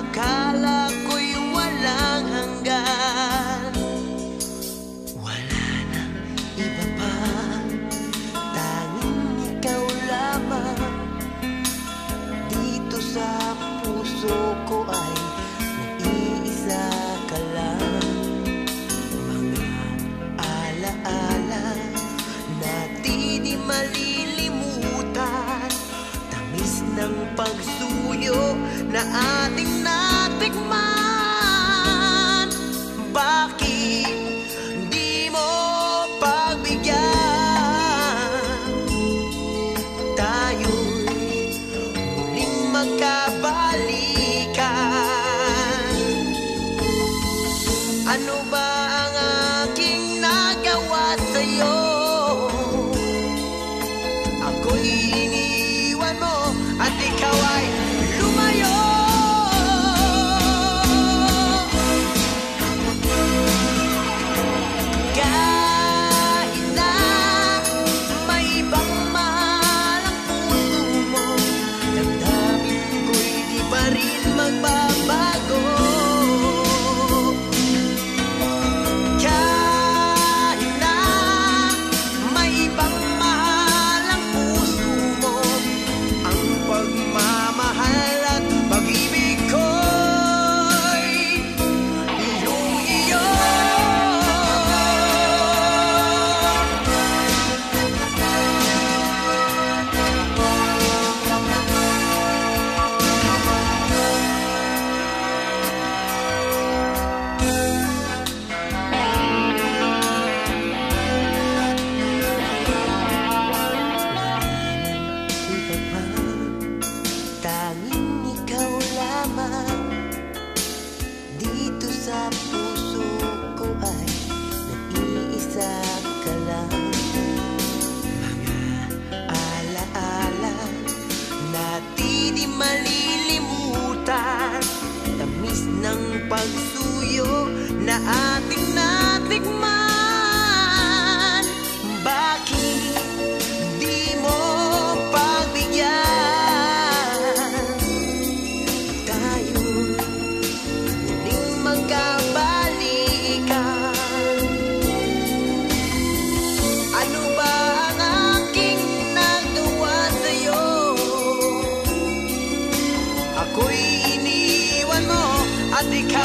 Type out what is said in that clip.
akala ko'y walang hanggan. Wala nang iba pa, tanging ikaw lamang. Dito sa puso ko ay nag-iisa ka lang. Mga alaala na di malilimutan, tamis ng pagsuyo na ating natikman. Bakit di mo pagbigyan? Tayo'y muling magkabalikan. Ano ba ang aking nagawa sa'yo? Ako'y iniwan mo at ikaw ay lumayo. Kahit na may ibang mahal ang puso mo, damdamin ko'y di pa rin magbabago. Kahit na may ibang mahal ang puso mo, ang pagmamahal at pag-ibig ko'y iyong-iyo. Iba pa, tanging ikaw lamang. Dito sa puso ko ay nag-iisa ka lang. Mga alaala na di malilimutan, tamis ng pagsuyo na ating natikman. Bakit di mo pagbigyan? Tayo'y muling magkabalikan. Ano ba ang aking nagawa sa'yo? Ako'y iniwan mo at ikaw